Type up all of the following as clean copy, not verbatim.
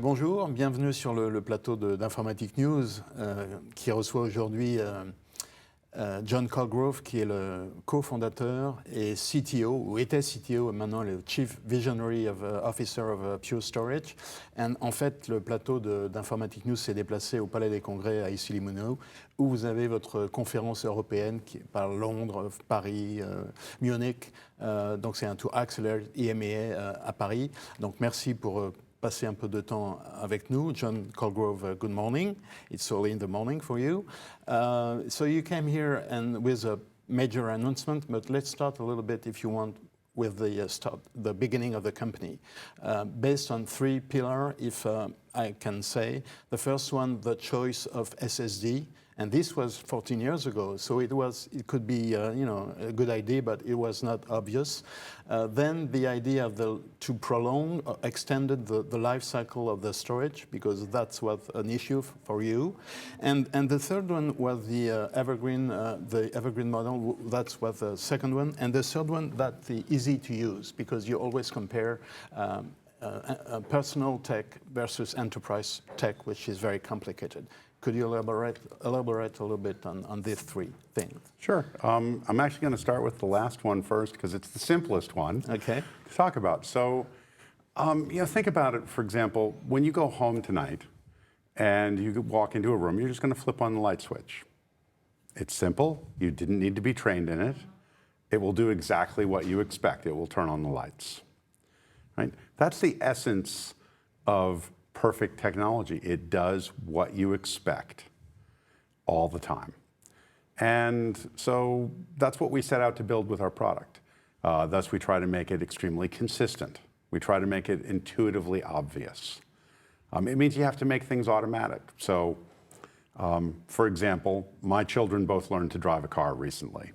Bonjour, bienvenue sur le plateau d'Informatic News qui reçoit aujourd'hui John Colgrove qui est le co-fondateur et CTO, ou était CTO, maintenant le Chief Visionary Officer of Pure Storage. Et en fait, le plateau d'Informatic News s'est déplacé au Palais des Congrès à Issy-les-Moulineaux, où vous avez votre conférence européenne qui par Londres, Paris, Munich. Donc c'est un tour Accelerate EMEA à Paris. Donc merci pour passer un peu de temps avec nous. John Colgrove, good morning. It's early in the morning for you. So you came here and with a major announcement, but let's start a little bit, if you want, with the beginning of the company. Based on three pillars, if I can say. The first one, the choice of SSD. And this was 14 years ago, so it could be a good idea, but it was not obvious. Then the idea to prolong, extended the life cycle of the storage, because that's what an issue for you. And the third one was the evergreen model. That's what the second one. And the third one, that's the easy to use, because you always compare personal tech versus enterprise tech, which is very complicated. Could you elaborate a little bit on these three things? Sure. I'm actually going to start with the last one first because it's the simplest one to talk about. So, think about it, for example, when you go home tonight and you walk into a room, you're just going to flip on the light switch. It's simple. You didn't need to be trained in it. It will do exactly what you expect. It will turn on the lights. Right? That's the essence of perfect technology. It does what you expect all the time. And so that's what we set out to build with our product. Thus, we try to make it extremely consistent. We try to make it intuitively obvious. It means you have to make things automatic. So, for example, my children both learned to drive a car recently.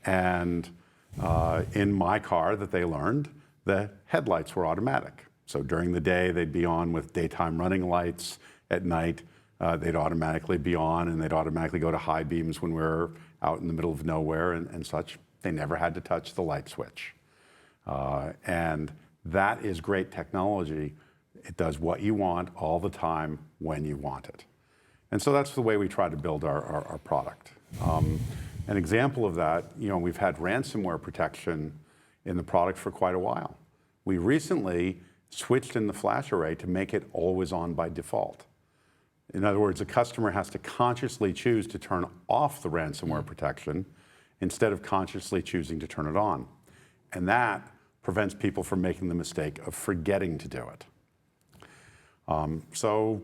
And in my car that they learned, the headlights were automatic. So during the day, they'd be on with daytime running lights. At night, they'd automatically be on, and they'd automatically go to high beams when we're out in the middle of nowhere and such. They never had to touch the light switch. And that is great technology. It does what you want all the time when you want it. And so that's the way we try to build our product. An example of that, we've had ransomware protection in the product for quite a while. We recently switched in the flash array to make it always on by default. In other words, a customer has to consciously choose to turn off the ransomware protection instead of consciously choosing to turn it on. And that prevents people from making the mistake of forgetting to do it. So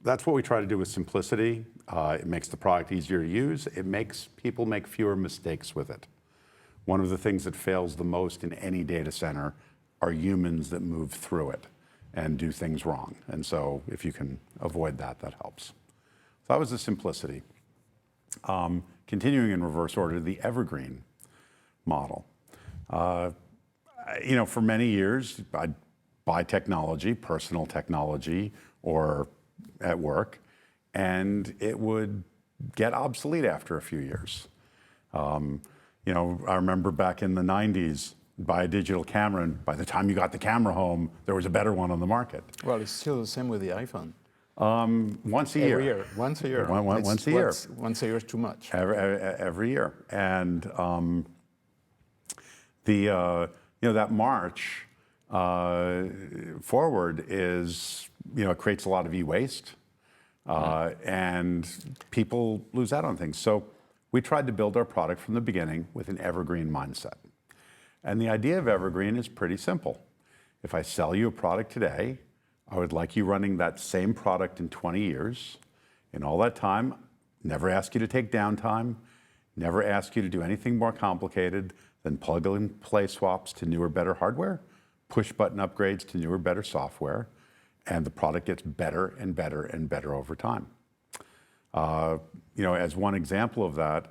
that's what we try to do with simplicity. It makes the product easier to use. It makes people make fewer mistakes with it. One of the things that fails the most in any data center are humans that move through it and do things wrong. And so if you can avoid that, that helps. So that was the simplicity. Continuing in reverse order, the evergreen model. For many years, I'd buy technology, personal technology, or at work, and it would get obsolete after a few years. I remember back in the 90s, buy a digital camera, and by the time you got the camera home, there was a better one on the market. Well, it's still the same with the iPhone. Once a year. Every year. Once a year. Once a year. Once a year is too much. Every year. And that march forward is, it creates a lot of e-waste, and people lose out on things. So we tried to build our product from the beginning with an evergreen mindset. And the idea of evergreen is pretty simple. If I sell you a product today, I would like you running that same product in 20 years. In all that time, never ask you to take downtime, never ask you to do anything more complicated than plug and play swaps to newer, better hardware, push button upgrades to newer, better software, and the product gets better and better and better over time. As one example of that,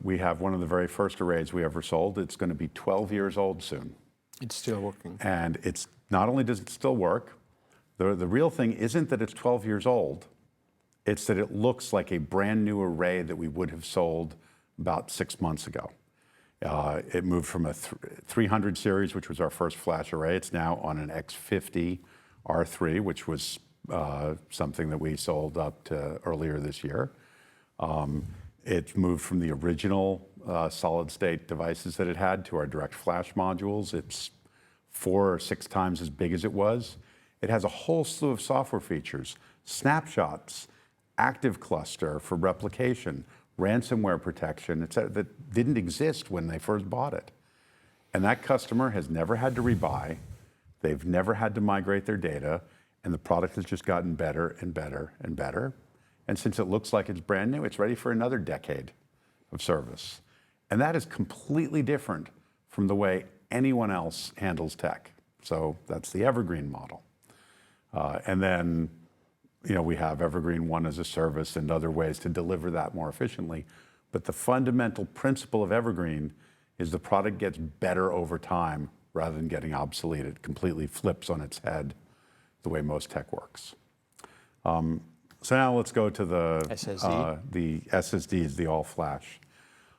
we have one of the very first arrays we ever sold. It's going to be 12 years old soon. It's still working. And it's not only does it still work, the real thing isn't that it's 12 years old, it's that it looks like a brand new array that we would have sold about 6 months ago. It moved from a 300 series, which was our first flash array. It's now on an X50 R3, which was something that we sold up to earlier this year. It moved from the original solid state devices that it had to our direct flash modules. It's 4 or 6 times as big as it was. It has a whole slew of software features, snapshots, active cluster for replication, ransomware protection, etc., that didn't exist when they first bought it. And that customer has never had to rebuy. They've never had to migrate their data, and the product has just gotten better and better and better. And since it looks like it's brand new, it's ready for another decade of service. And that is completely different from the way anyone else handles tech. So that's the Evergreen model. And then, we have Evergreen One as a service and other ways to deliver that more efficiently. But the fundamental principle of Evergreen is the product gets better over time rather than getting obsolete. It completely flips on its head the way most tech works. So now let's go to the SSDs, the all-flash.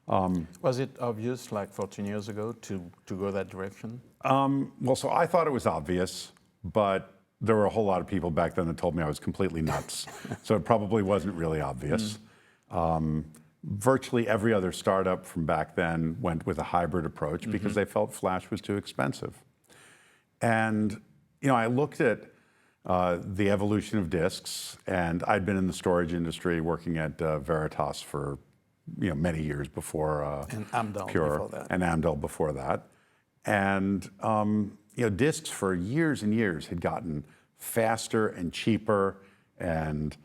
Was it obvious, like 14 years ago, to go that direction? Well, so I thought it was obvious, but there were a whole lot of people back then that told me I was completely nuts. So it probably wasn't really obvious. Virtually every other startup from back then went with a hybrid approach because they felt flash was too expensive. And I looked at the evolution of disks, and I'd been in the storage industry working at Veritas for many years before and Amdahl Pure before that. and Amdahl before that. And disks for years and years had gotten faster and cheaper and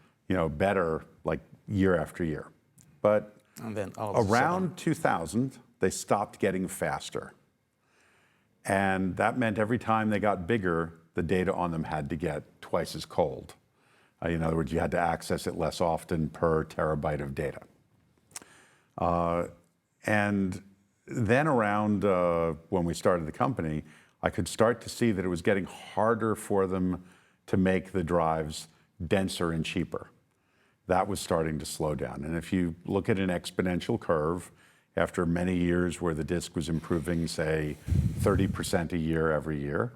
better like year after year. But and then around 2000, they stopped getting faster. And that meant every time they got bigger, the data on them had to get twice as cold. In other words, you had to access it less often per terabyte of data. And then around when we started the company, I could start to see that it was getting harder for them to make the drives denser and cheaper. That was starting to slow down. And if you look at an exponential curve, after many years where the disk was improving, say, 30% a year every year,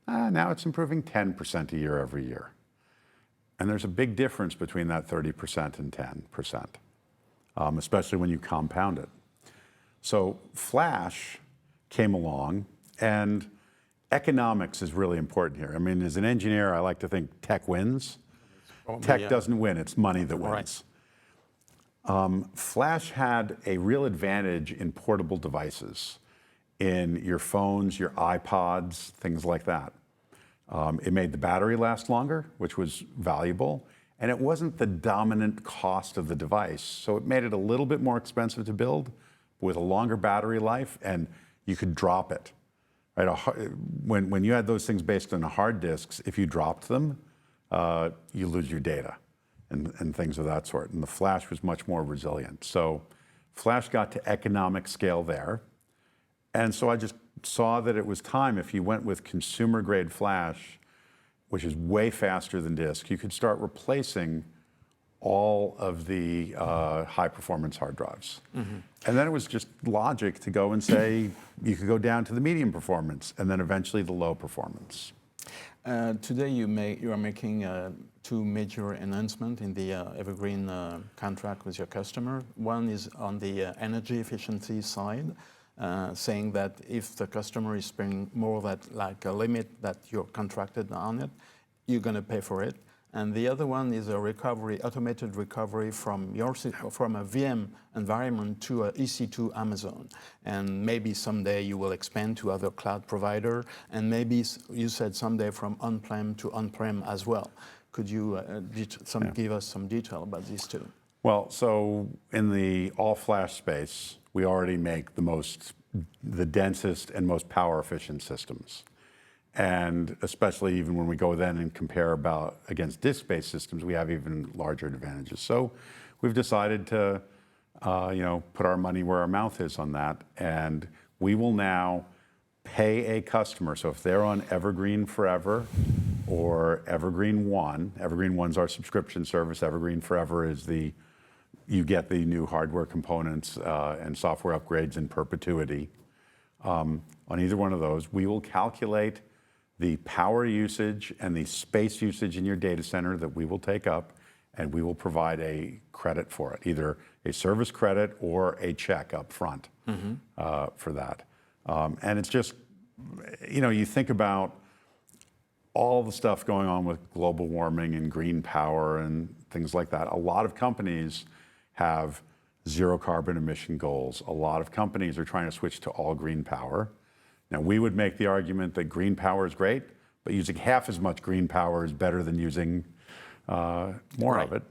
now it's improving 10% a year every year. And there's a big difference between that 30% and 10%, especially when you compound it. So Flash came along, and economics is really important here. I mean, as an engineer, I like to think tech wins. Tech doesn't win, it's money that wins. Right. Flash had a real advantage in portable devices, in your phones, your iPods, things like that. It made the battery last longer, which was valuable, and it wasn't the dominant cost of the device. So it made it a little bit more expensive to build with a longer battery life, and you could drop it. Right? When you had those things based on hard disks, if you dropped them, you lose your data and things of that sort. And the Flash was much more resilient. So Flash got to economic scale there. And so I just saw that it was time, if you went with consumer grade Flash, which is way faster than disk, you could start replacing all of the high performance hard drives. And then it was just logic to go and say, you could go down to the medium performance and then eventually the low performance. Today you are making 2 major enhancements in the Evergreen contract with your customer. One is on the energy efficiency side, saying that if the customer is spending more than like a limit that you're contracted on it, you're going to pay for it. And the other one is a recovery, automated recovery from a VM environment to a EC2 Amazon. And maybe someday you will expand to other cloud provider, and maybe you said someday from on-prem to on-prem as well. Could you give us some detail about these two? Well, so in the all-flash space, we already make the densest and most power efficient systems. And especially even when we go then and compare against disk-based systems, we have even larger advantages. So we've decided to put our money where our mouth is on that. And we will now pay a customer. So if they're on Evergreen Forever or Evergreen One, Evergreen One's our subscription service. Evergreen Forever is you get the new hardware components and software upgrades in perpetuity. On either one of those, we will calculate the power usage and the space usage in your data center that we will take up, and we will provide a credit for it, either a service credit or a check up front for that. And it's just, you think about all the stuff going on with global warming and green power and things like that. A lot of companies have zero carbon emission goals. A lot of companies are trying to switch to all green power. Now, we would make the argument that green power is great, but using half as much green power is better than using more of it.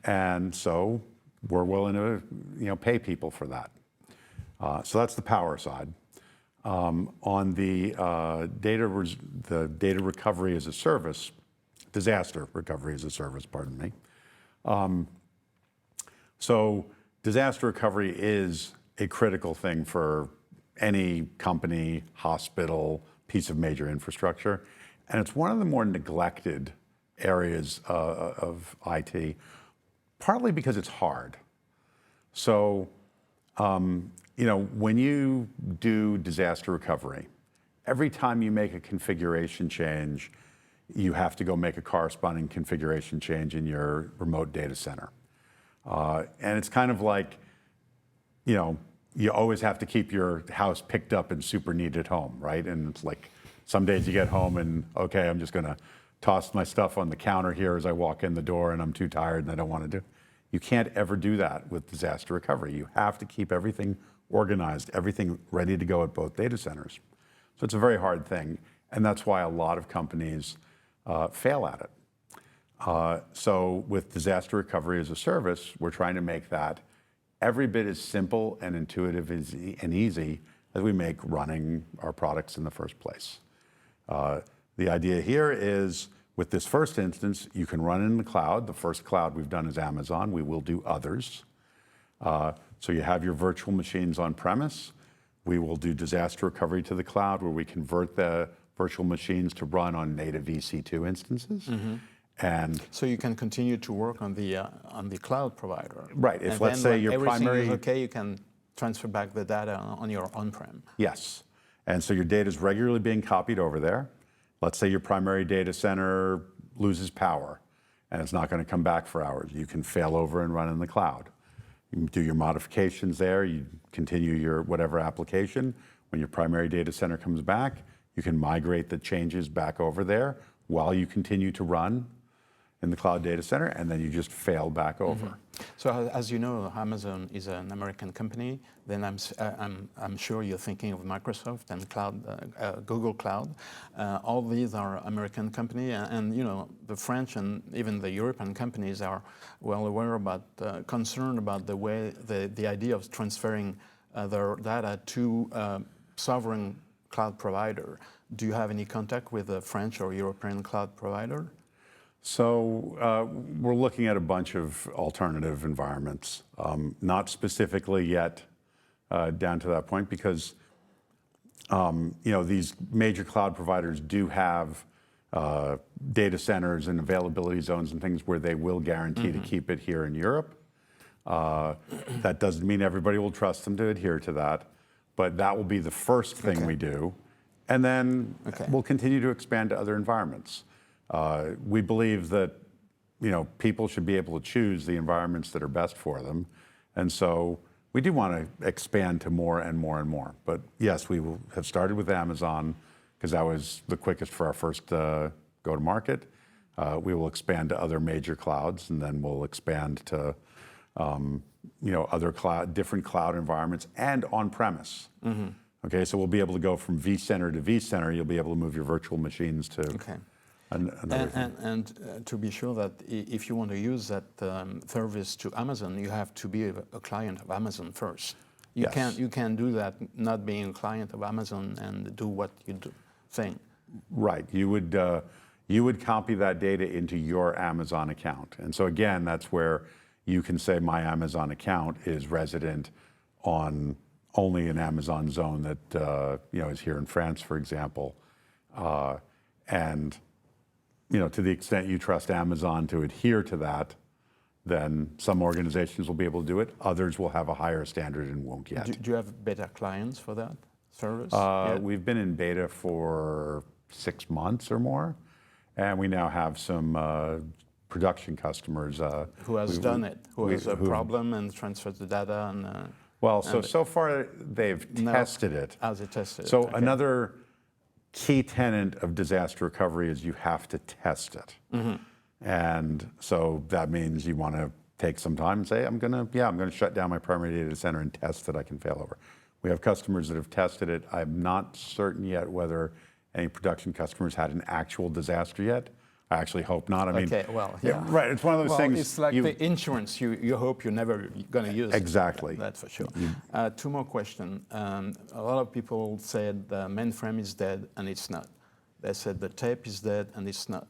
And so we're willing to pay people for that. So that's the power side. On the data recovery as a service, disaster recovery as a service, pardon me. So disaster recovery is a critical thing for any company, hospital, piece of major infrastructure. And it's one of the more neglected areas of IT, partly because it's hard. So, when you do disaster recovery, every time you make a configuration change, you have to go make a corresponding configuration change in your remote data center. And it's kind of like, you always have to keep your house picked up and super neat at home, right? And it's like, some days you get home and, okay, I'm just gonna toss my stuff on the counter here as I walk in the door and I'm too tired and I don't wanna do. You can't ever do that with disaster recovery. You have to keep everything organized, everything ready to go at both data centers. So it's a very hard thing, and that's why a lot of companies fail at it. So with disaster recovery as a service, we're trying to make that every bit as simple and intuitive and easy as we make running our products in the first place. The idea here is, with this first instance, you can run in the cloud. The first cloud we've done is Amazon. We will do others. So you have your virtual machines on premise. We will do disaster recovery to the cloud, where we convert the virtual machines to run on native EC2 instances. And so you can continue to work on the cloud provider. Right. If, let's say, your everything primary is okay, you can transfer back the data on your on-prem. Yes. And so your data is regularly being copied over there. Let's say your primary data center loses power and it's not going to come back for hours. You can fail over and run in the cloud. You do your modifications there. You continue your whatever application. When your primary data center comes back, you can migrate the changes back over there while you continue to run in the cloud data center, and then you just fail back over. So as you know, Amazon is an American company. Then I'm sure you're thinking of Microsoft and Google Cloud. All these are American companies, and the French and even the European companies are well aware about, concerned about the way the idea of transferring their data to sovereign cloud provider. Do you have any contact with a French or European cloud provider? So we're looking at a bunch of alternative environments, not specifically yet down to that point, because these major cloud providers do have data centers and availability zones and things where they will guarantee to keep it here in Europe. That doesn't mean everybody will trust them to adhere to that, but that will be the first thing we do, and then we'll continue to expand to other environments. We believe that people should be able to choose the environments that are best for them, and so we do want to expand to more and more and more. But yes, we will have started with Amazon because that was the quickest for our first go-to-market. We will expand to other major clouds, and then we'll expand to other different cloud environments and on-premise. Okay, so we'll be able to go from vCenter to vCenter. You'll be able to move your virtual machines to. And to be sure that if you want to use that service to Amazon, you have to be a client of Amazon first. You can't do that not being a client of Amazon and do what you do thing. Right. You would copy that data into your Amazon account, and so again, that's where you can say my Amazon account is resident on only an Amazon zone that is here in France, for example, and. To the extent you trust Amazon to adhere to that, then some organizations will be able to do it. Others will have a higher standard and won't yet. Do you have beta clients for that service? We've been in beta for 6 months or more. And we now have some production customers. Who has done it? Who has a problem and transfers the data? And, well, so far they've tested it. As they tested So it. Okay. another key tenet of disaster recovery is you have to test it. And so that means you want to take some time and say, I'm going to shut down my primary data center and test that I can fail over. We have customers that have tested it. I'm not certain yet whether any production customers had an actual disaster yet. I actually hope not. I mean, okay, well, yeah. Right, it's one of those things. It's like the insurance, you hope you're never going to use Exactly. it. That's for sure. Two more questions. A lot of people said the mainframe is dead, and it's not. They said the tape is dead, and it's not.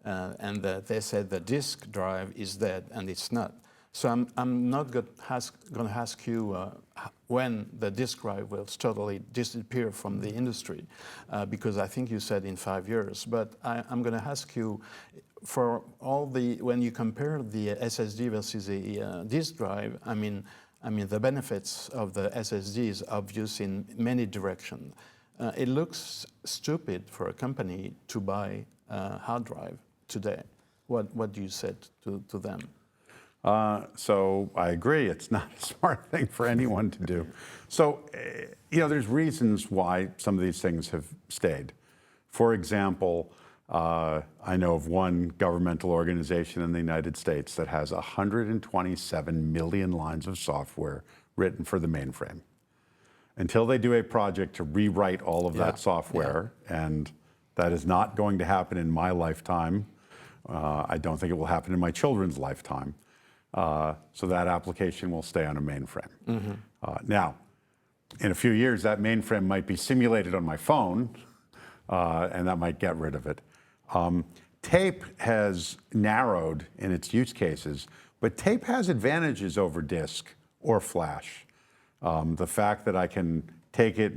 And they said the disk drive is dead, and it's not. So I'm not going to ask you when the disk drive will totally disappear from the industry, because I think you said in 5 years. But I'm going to ask you, for all when you compare the SSD versus the disk drive, I mean the benefits of the SSD is obvious in many directions. It looks stupid for a company to buy a hard drive today. What do you say to them? So I agree, it's not a smart thing for anyone to do. So, there's reasons why some of these things have stayed. For example, I know of one governmental organization in the United States that has 127 million lines of software written for the mainframe. Until they do a project to rewrite all of that software, and that is not going to happen in my lifetime. I don't think it will happen in my children's lifetime. So that application will stay on a mainframe. Now, in a few years, that mainframe might be simulated on my phone, and that might get rid of it. Tape has narrowed in its use cases, but tape has advantages over disk or flash. The fact that I can take it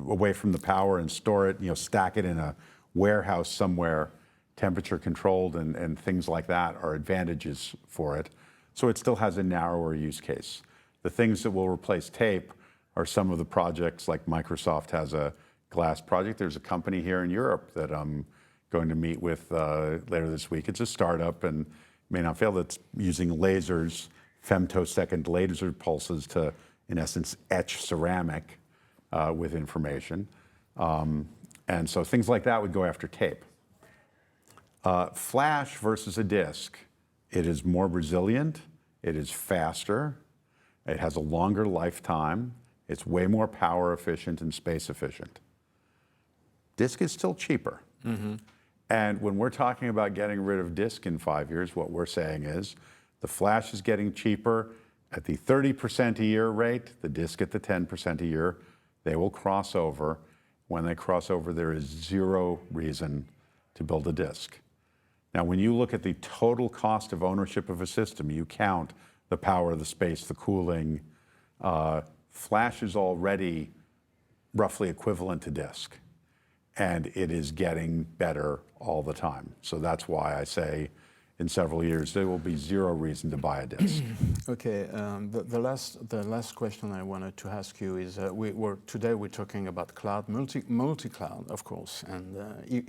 away from the power and store it, stack it in a warehouse somewhere, temperature controlled and things like that are advantages for it. So it still has a narrower use case. The things that will replace tape are some of the projects, like Microsoft has a glass project. There's a company here in Europe that I'm going to meet with later this week. It's a startup and may not fail, that's using lasers, femtosecond laser pulses to, in essence, etch ceramic with information. And so things like that would go after tape. Flash versus a disk. It is more resilient, it is faster, it has a longer lifetime, it's way more power efficient and space efficient. Disk is still cheaper. And when we're talking about getting rid of disk in 5 years, what we're saying is the flash is getting cheaper at the 30% a year rate, the disk at the 10% a year. They will cross over. When they cross over, there is zero reason to build a disk. Now, when you look at the total cost of ownership of a system, you count the power, the space, the cooling. Flash is already roughly equivalent to disk, and it is getting better all the time. So that's why I say in several years, there will be zero reason to buy a disk. Okay, the last question I wanted to ask you is, today we're talking about cloud, multi-cloud, of course, and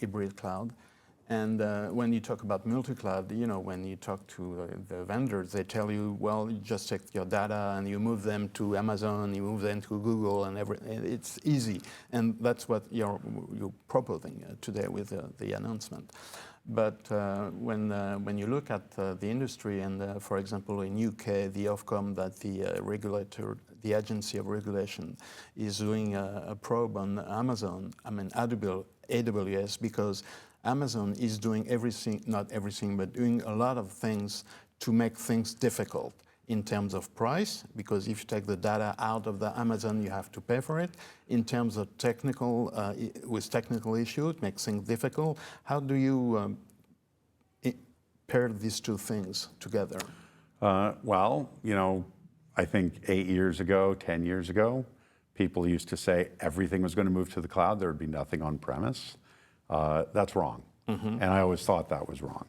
hybrid cloud. And when you talk about multi-cloud, when you talk to the vendors, they tell you, well, you just take your data and you move them to Amazon, you move them to Google, and it's easy. And that's what you're proposing today with the announcement. But when you look at the industry, and for example, in UK, the Ofcom, that the regulator, the agency of regulation, is doing a probe on Amazon, AWS, because Amazon is doing everything, not everything, but doing a lot of things to make things difficult in terms of price, because if you take the data out of the Amazon, you have to pay for it. In terms of technical issues, it makes things difficult. How do you pair these two things together? Well, I think 8 years ago, 10 years ago, people used to say everything was going to move to the cloud, there would be nothing on premise. That's wrong. And I always thought that was wrong.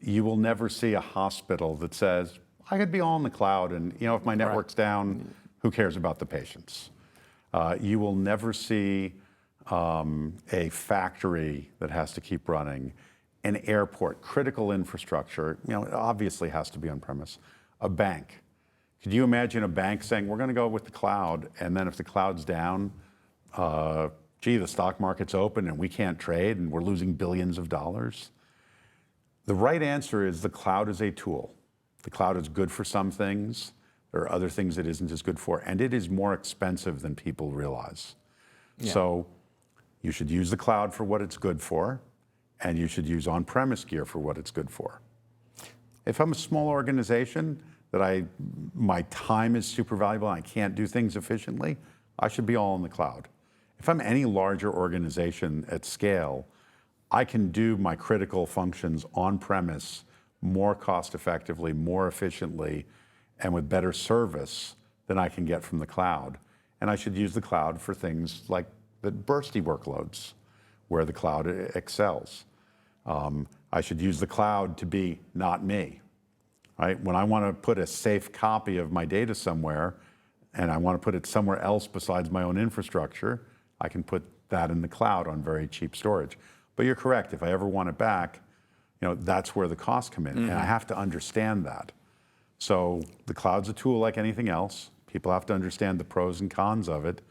You will never see a hospital that says, I could be all in the cloud, and if my network's down, who cares about the patients? You will never see a factory that has to keep running, an airport, critical infrastructure, it obviously has to be on premise. A bank. Could you imagine a bank saying, we're going to go with the cloud, and then if the cloud's down, the stock market's open and we can't trade and we're losing billions of dollars? The right answer is the cloud is a tool. The cloud is good for some things. There are other things it isn't as good for, and it is more expensive than people realize. Yeah. So you should use the cloud for what it's good for, and you should use on-premise gear for what it's good for. If I'm a small organization that my time is super valuable and I can't do things efficiently, I should be all in the cloud. If I'm any larger organization at scale, I can do my critical functions on-premise more cost-effectively, more efficiently, and with better service than I can get from the cloud. And I should use the cloud for things like the bursty workloads, where the cloud excels. I should use the cloud to be not me. Right? When I want to put a safe copy of my data somewhere, and I want to put it somewhere else besides my own infrastructure, I can put that in the cloud on very cheap storage. But you're correct, if I ever want it back, that's where the costs come in, and I have to understand that. So the cloud's a tool like anything else. People have to understand the pros and cons of it,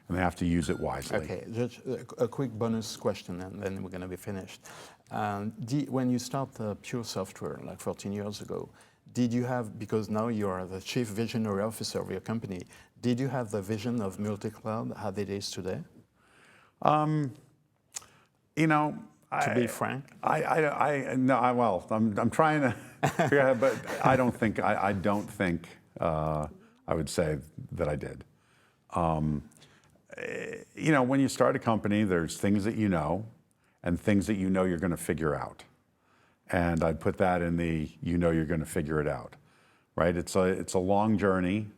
and they have to use it wisely. Okay, just a quick bonus question, and then we're going to be finished. When you start Pure Software, like 14 years ago, did you have, because now you are the chief visionary officer of your company, did you have the vision of multi-cloud as it is today? To be frank, I'm trying to figure out, but I don't think I would say that I did. When you start a company, there's things that you know, and things that you're going to figure out. And I'd put that in the you're going to figure it out, right? It's a long journey,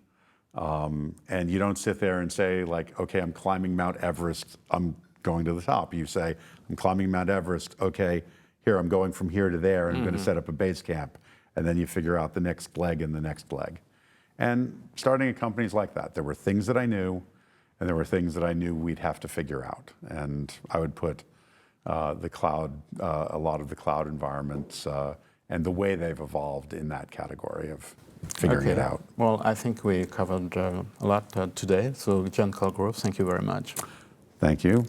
and you don't sit there and say like, okay, I'm climbing Mount Everest, I'm going to the top. You say, I'm climbing Mount Everest, okay, here, I'm going from here to there, and I'm going to set up a base camp. And then you figure out the next leg and the next leg. And starting a company is like that. There were things that I knew, and there were things that I knew we'd have to figure out. And I would put the cloud, a lot of the cloud environments, and the way they've evolved in that category of figuring it out. Well, I think we covered a lot today. So, John Colgrove, thank you very much. Thank you.